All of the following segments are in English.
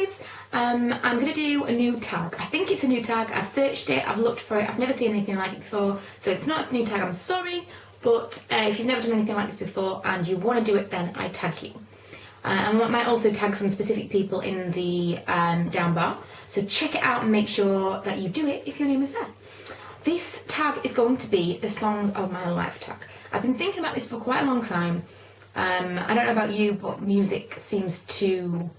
guys, I'm going to do a new tag. I think it's a new tag. I've searched it, I've looked for it, I've never seen anything like it before, so it's not a new tag, I'm sorry, but if you've never done anything like this before and you want to do it, then I tag you. I might also tag some specific people in the down bar, so check it out and make sure that you do it if your name is there. This tag is going to be the Songs of My Life tag. I've been thinking about this for quite a long time. I don't know about you, but music seems to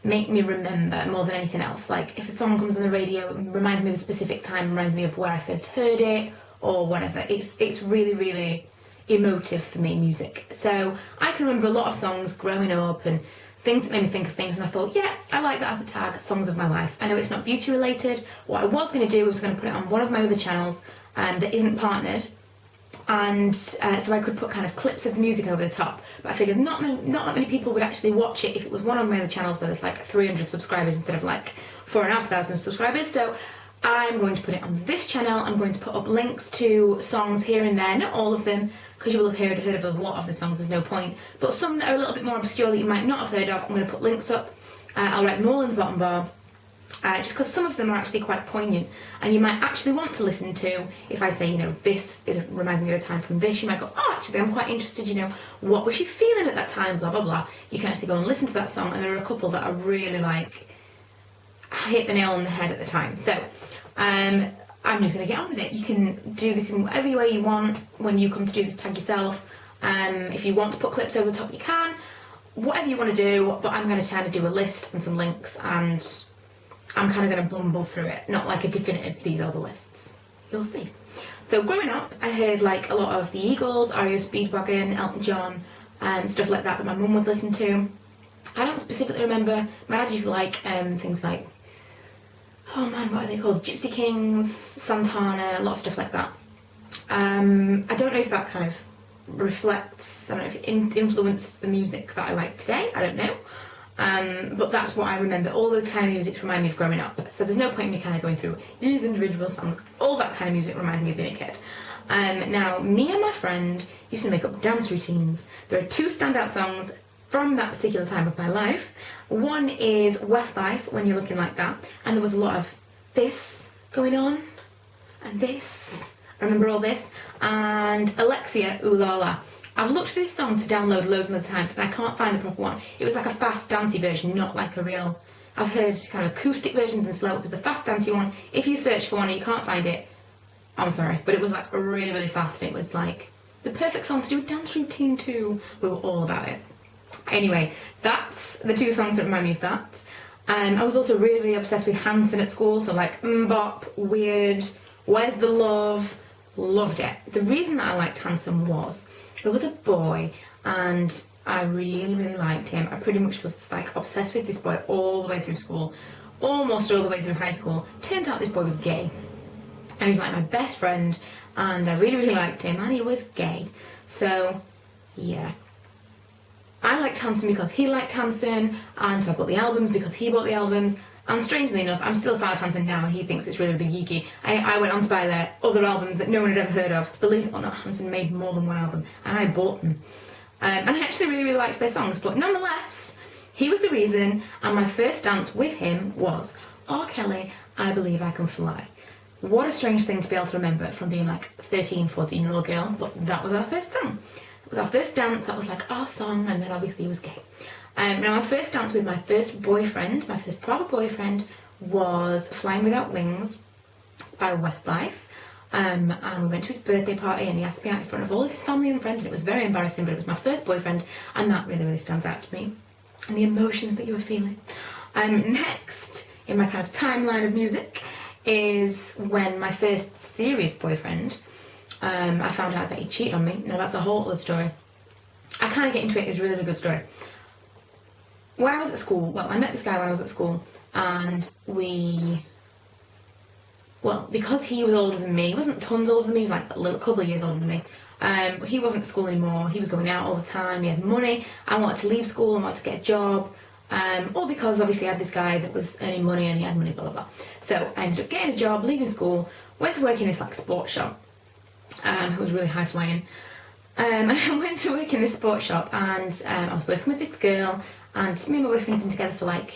make me remember more than anything else. Like, if a song comes on the radio, it reminds me of a specific time, reminds me of where I first heard it, or whatever. It's really, really emotive for me, music. So I can remember a lot of songs growing up and things that made me think of things, and I thought, yeah, I like that as a tag, Songs of My Life. I know it's not beauty related. What I was going to do was going to put it on one of my other channels that isn't partnered, and so I could put kind of clips of the music over the top, but I figured not that many people would actually watch it if it was one of my other channels where there's like 300 subscribers instead of like 4,500 subscribers. So I'm going to put it on this channel. I'm going to put up links to songs here and there, not all of them, because you will have heard of a lot of the songs, there's no point, but some that are a little bit more obscure that you might not have heard of, I'm going to put links up. I'll write them all in the bottom bar, just because some of them are actually quite poignant, and you might actually want to listen to. If I say, you know, this reminds me of a time from this, you might go, oh, actually I'm quite interested, you know, what was she feeling at that time, blah blah blah. You can actually go and listen to that song, and there are a couple that are really like hit the nail on the head at the time. So I'm just going to get on with it. You can do this in whatever way you want when you come to do this tag yourself. If you want to put clips over the top, you can. Whatever you want to do, but I'm going to try to do a list and some links, and I'm kind of going to bumble through it. Not like a definitive, these are the lists. You'll see. So growing up, I heard like a lot of the Eagles, REO Speedwagon, Elton John, stuff like that my mum would listen to. I don't specifically remember. My dad used to like things like, oh man, what are they called? Gypsy Kings, Santana, a lot of stuff like that. I don't know if that kind of reflects, I don't know if it influenced the music that I like today, I don't know. But that's what I remember. All those kind of music remind me of growing up. So there's no point in me kind of going through these individual songs. All that kind of music reminds me of being a kid. Now, me and my friend used to make up dance routines. There are two standout songs from that particular time of my life. One is Westlife, When You're Looking Like That, and there was a lot of this going on, and this, I remember all this, and Alexia, Ooh La La. I've looked for this song to download loads of times, and I can't find the proper one. It was like a fast dancey version, not like a real, I've heard kind of acoustic versions and slow. It was the fast dancey one. If you search for one and you can't find it, I'm sorry, but it was like really, really fast, and it was like the perfect song to do a dance routine to. We were all about it. Anyway, that's the two songs that remind me of that. I was also really, really obsessed with Hanson at school, so like MMMBop, Weird, Where's the Love, loved it. The reason that I liked Hanson was there was a boy, and I really, really liked him. I pretty much was like obsessed with this boy all the way through school, almost all the way through high school. Turns out this boy was gay, and he was like my best friend, and I really, really liked him, and he was gay. So, yeah. I liked Hanson because he liked Hanson, and so I bought the albums because he bought the albums, and strangely enough, I'm still a fan of Hanson now, and he thinks it's really, really geeky. I went on to buy their other albums that no one had ever heard of. Believe it or not, Hanson made more than one album, and I bought them. And I actually really, really liked their songs, but nonetheless, he was the reason, and my first dance with him was R. Kelly, I Believe I Can Fly. What a strange thing to be able to remember from being like a 13, 14-year-old girl, but that was our first song. It was our first dance, that was like our song, and then obviously he was gay. Now my first dance with my first boyfriend, my first proper boyfriend, was Flying Without Wings by Westlife. And we went to his birthday party, and he asked me out in front of all of his family and friends, and it was very embarrassing, but it was my first boyfriend, and that really, really stands out to me. And the emotions that you were feeling. Next, in my kind of timeline of music, is when my first serious boyfriend, I found out that he cheated on me. Now that's a whole other story. I kind of get into it, it's a really, really good story. When I was at school, well, I met this guy when I was at school, and because he was older than me, he wasn't tons older than me, he was like a couple of years older than me, he wasn't at school anymore, he was going out all the time, he had money, I wanted to leave school, I wanted to get a job, all because obviously I had this guy that was earning money and he had money, blah blah blah. So I ended up getting a job, leaving school, went to work in this like sports shop, who was really high flying. I went to work in this sports shop, and I was working with this girl, and me and my boyfriend had been together for like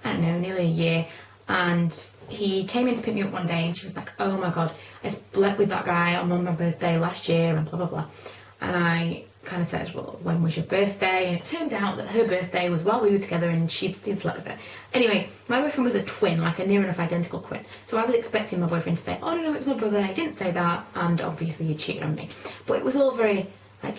I don't know, nearly a year. And he came in to pick me up one day and she was like, oh my God, I split with that guy on my birthday last year and blah, blah, blah. And I kind of said, well, when was your birthday? And it turned out that her birthday was while we were together and she'd slept with her. Anyway, my boyfriend was a twin, like a near enough identical twin. So I was expecting my boyfriend to say, oh no, it's my brother. He didn't say that. And obviously he cheated on me. But it was all very like,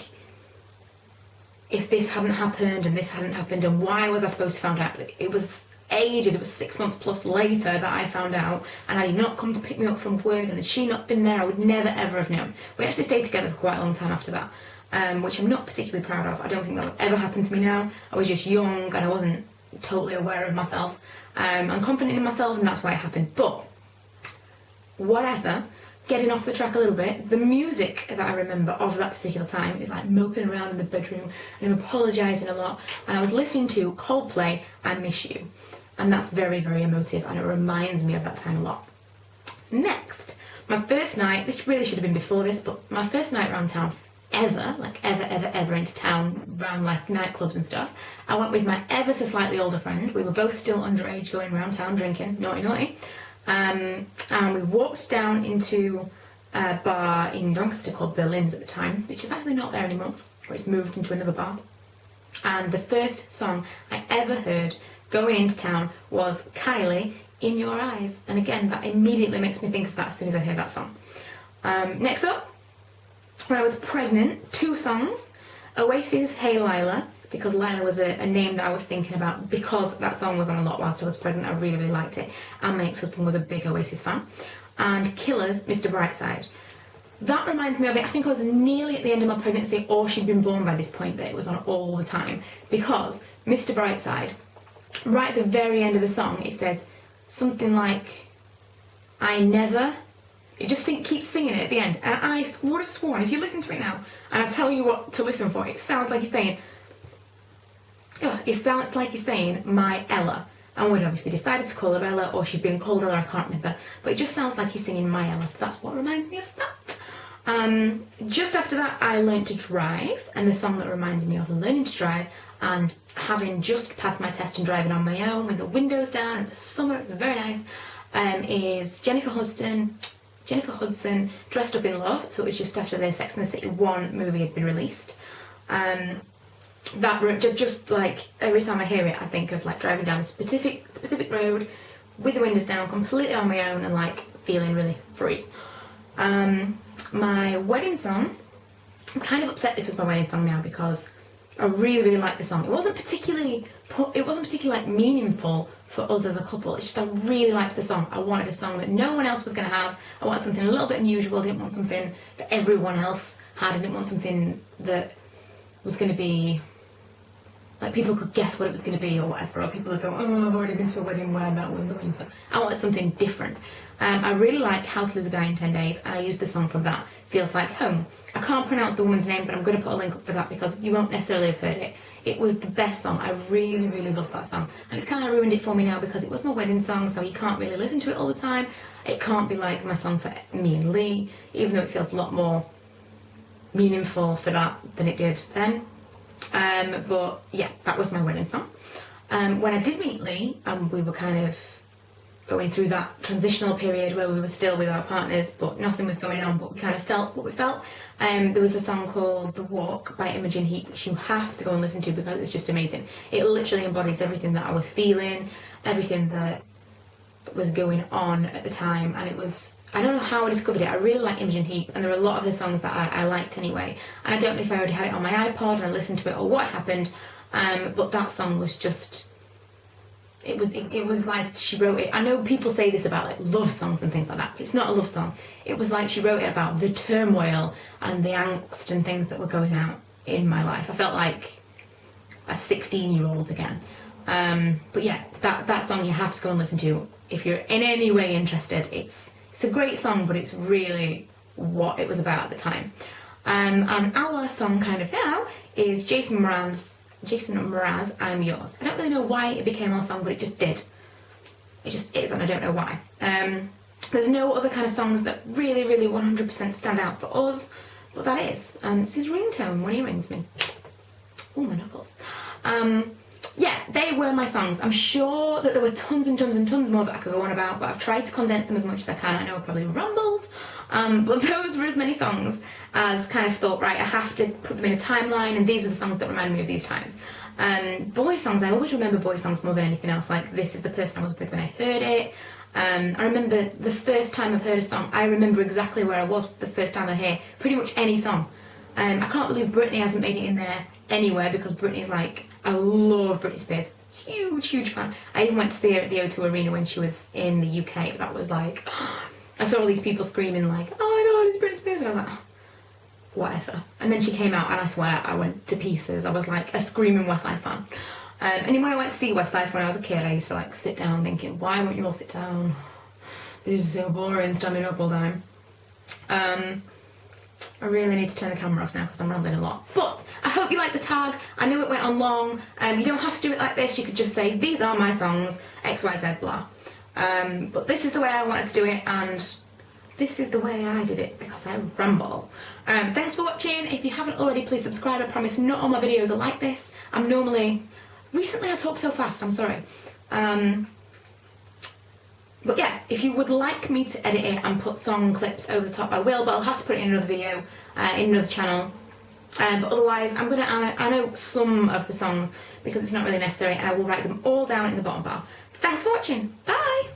if this hadn't happened and this hadn't happened and why was I supposed to find out? It was ages, it was 6 months plus later that I found out, and had he not come to pick me up from work and had she not been there, I would never ever have known. We actually stayed together for quite a long time after that, which I'm not particularly proud of. I don't think that would ever happen to me now. I was just young and I wasn't totally aware of myself and confident in myself, and that's why it happened. But whatever, getting off the track a little bit, the music that I remember of that particular time is like moping around in the bedroom and I'm apologising a lot, and I was listening to Coldplay, I Miss You. And that's very, very emotive and it reminds me of that time a lot. Next, my first night, this really should have been before this, but my first night around town ever, like ever into town, around like nightclubs and stuff, I went with my ever so slightly older friend. We were both still underage going around town drinking, naughty. And we walked down into a bar in Doncaster called Berlin's at the time, which is actually not there anymore, or it's moved into another bar. And the first song I ever heard going into town was Kylie, In Your Eyes. And again, that immediately makes me think of that as soon as I hear that song. Next up, when I was pregnant, 2 songs. Oasis, Hey Lila, because Lila was a name that I was thinking about because that song was on a lot whilst I was pregnant. I really, really liked it. And my ex-husband was a big Oasis fan. And Killers, Mr. Brightside. That reminds me of it. I think I was nearly at the end of my pregnancy, or she'd been born by this point, that it was on all the time. Because Mr. Brightside, right at the very end of the song, it says something like, I never... It just keeps singing it at the end. And I would have sworn, if you listen to it now, and I tell you what to listen for, it sounds like he's saying... It sounds like he's saying, my Ella. And we'd obviously decided to call her Ella, or she'd been called Ella, I can't remember. But it just sounds like he's singing my Ella, so that's what reminds me of that. Just after that, I learned to drive, and the song that reminds me of learning to drive, and having just passed my test and driving on my own with the windows down, it was summer, it was very nice, is Jennifer Hudson, Dressed Up in Love. So it was just after the Sex and the City 1 movie had been released. That just like every time I hear it, I think of like driving down a specific road with the windows down, completely on my own, and like feeling really free. My wedding song, I'm kind of upset this was my wedding song now because I really, really like the song. It wasn't particularly like meaningful for us as a couple. It's just I really liked the song. I wanted a song that no one else was going to have. I wanted something a little bit unusual. I didn't want something that everyone else had. I didn't want something that was going to be like people could guess what it was going to be or whatever, or people would go, oh, I've already been to a wedding where that was the wedding song. I wanted something different. I really like How to Lose a Guy in 10 Days, and I used the song from that, Feels Like Home. I can't pronounce the woman's name, but I'm going to put a link up for that because you won't necessarily have heard it. It was the best song. I really, really love that song. And it's kind of ruined it for me now because it was my wedding song, so you can't really listen to it all the time. It can't be like my song for me and Lee, even though it feels a lot more meaningful for that than it did then. But yeah, that was my wedding song. When I did meet Lee, we were kind of going through that transitional period where we were still with our partners, but nothing was going on, but we kind of felt what we felt. There was a song called The Walk by Imogen Heap, which you have to go and listen to because it's just amazing. It literally embodies everything that I was feeling, everything that was going on at the time, and it was... I don't know how I discovered it. I really like Imogen Heap, and there are a lot of her songs that I liked anyway. And I don't know if I already had it on my iPod and I listened to it or what happened, but that song was just... It was like she wrote it. I know people say this about like love songs and things like that, but it's not a love song. It was like she wrote it about the turmoil and the angst and things that were going out in my life. I felt like a 16-year-old again. But yeah, that song you have to go and listen to if you're in any way interested. It's a great song, but it's really what it was about at the time. And our song kind of now is Jason Mraz, I'm Yours. I don't really know why it became our song, but it just did. It just is, and I don't know why. There's no other kind of songs that really, really 100% stand out for us, but that is. And it's his ringtone when he rings me. Oh, my knuckles. yeah, they were my songs. I'm sure that there were tons and tons and tons more that I could go on about, but I've tried to condense them as much as I can. I know I probably rumbled, but those were as many songs as kind of thought, right, I have to put them in a timeline, and these were the songs that remind me of these times. Boy songs, I always remember boy songs more than anything else. Like, this is the person I was with when I heard it. I remember the first time I've heard a song, I remember exactly where I was the first time I hear pretty much any song. I can't believe Britney hasn't made it in there anywhere, because Britney's like, I love Britney Spears. Huge, huge fan. I even went to see her at the O2 Arena when she was in the UK. That was like, I saw all these people screaming like, oh my god, it's Britney Spears. And I was like, oh, whatever. And then she came out and I swear I went to pieces. I was like a screaming Westlife fan. And when I went to see Westlife when I was a kid, I used to like sit down thinking, why won't you all sit down? This is so boring, standing up all the time. I really need to turn the camera off now because I'm rambling a lot. But I hope you liked the tag. I know it went on long. You don't have to do it like this. You could just say, these are my songs, XYZ, blah. But this is the way I wanted to do it, and this is the way I did it because I ramble. Thanks for watching. If you haven't already, please subscribe. I promise not all my videos are like this. Recently I talk so fast, I'm sorry. But yeah, if you would like me to edit it and put song clips over the top, I will, but I'll have to put it in another video, in another channel. But otherwise, I'm going to annotate some of the songs because it's not really necessary, and I will write them all down in the bottom bar. Thanks for watching. Bye!